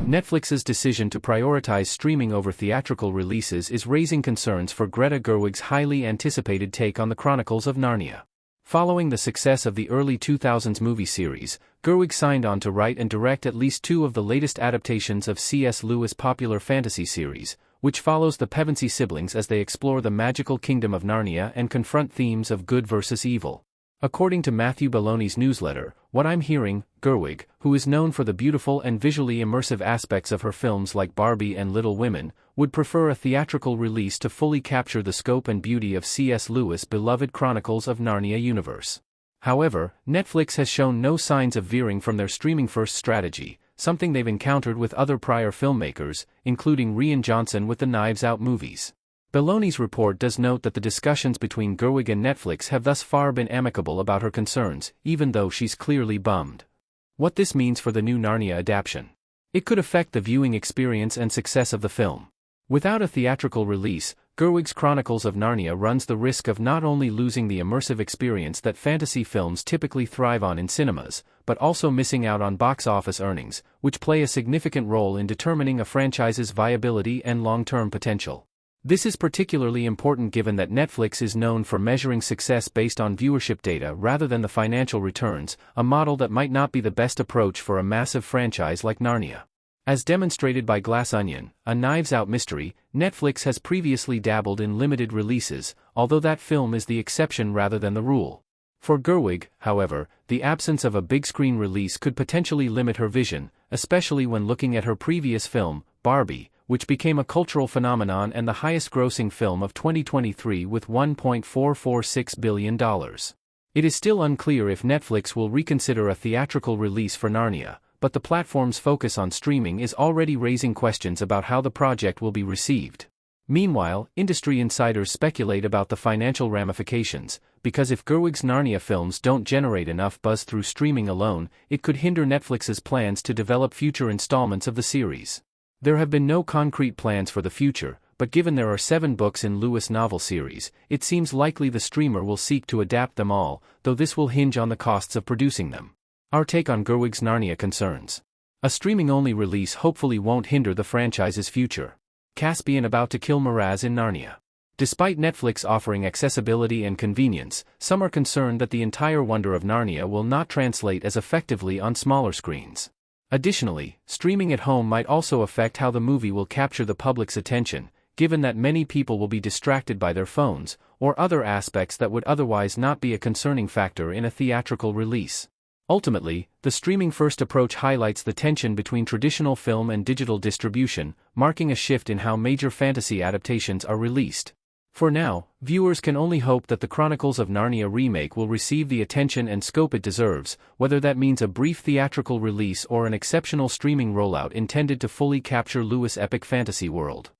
Netflix's decision to prioritize streaming over theatrical releases is raising concerns for Greta Gerwig's highly anticipated take on the Chronicles of Narnia. Following the success of the early 2000s movie series, Gerwig signed on to write and direct at least 2 of the latest adaptations of C.S. Lewis' popular fantasy series, which follows the Pevensey siblings as they explore the magical kingdom of Narnia and confront themes of good versus evil. According to Matthew Belloni's newsletter, What I'm Hearing, Gerwig, who is known for the beautiful and visually immersive aspects of her films like Barbie and Little Women, would prefer a theatrical release to fully capture the scope and beauty of C.S. Lewis' beloved Chronicles of Narnia universe. However, Netflix has shown no signs of veering from their streaming-first strategy, something they've encountered with other prior filmmakers, including Rian Johnson with the Knives Out movies. Belloni's report does note that the discussions between Gerwig and Netflix have thus far been amicable about her concerns, even though she's clearly bummed. What this means for the new Narnia adaptation. It could affect the viewing experience and success of the film. Without a theatrical release, Gerwig's Chronicles of Narnia runs the risk of not only losing the immersive experience that fantasy films typically thrive on in cinemas, but also missing out on box office earnings, which play a significant role in determining a franchise's viability and long-term potential. This is particularly important given that Netflix is known for measuring success based on viewership data rather than the financial returns, a model that might not be the best approach for a massive franchise like Narnia. As demonstrated by Glass Onion, a Knives Out mystery, Netflix has previously dabbled in limited releases, although that film is the exception rather than the rule. For Gerwig, however, the absence of a big-screen release could potentially limit her vision, especially when looking at her previous film, Barbie, which became a cultural phenomenon and the highest-grossing film of 2023 with $1.446 billion. It is still unclear if Netflix will reconsider a theatrical release for Narnia, but the platform's focus on streaming is already raising questions about how the project will be received. Meanwhile, industry insiders speculate about the financial ramifications, because if Gerwig's Narnia films don't generate enough buzz through streaming alone, it could hinder Netflix's plans to develop future installments of the series. There have been no concrete plans for the future, but given there are 7 books in Lewis' novel series, it seems likely the streamer will seek to adapt them all, though this will hinge on the costs of producing them. Our take on Gerwig's Narnia concerns. A streaming-only release hopefully won't hinder the franchise's future. Caspian about to kill Miraz in Narnia. Despite Netflix offering accessibility and convenience, some are concerned that the entire wonder of Narnia will not translate as effectively on smaller screens. Additionally, streaming at home might also affect how the movie will capture the public's attention, given that many people will be distracted by their phones, or other aspects that would otherwise not be a concerning factor in a theatrical release. Ultimately, the streaming-first approach highlights the tension between traditional film and digital distribution, marking a shift in how major fantasy adaptations are released. For now, viewers can only hope that the Chronicles of Narnia Remake will receive the attention and scope it deserves, whether that means a brief theatrical release or an exceptional streaming rollout intended to fully capture Lewis' epic fantasy world.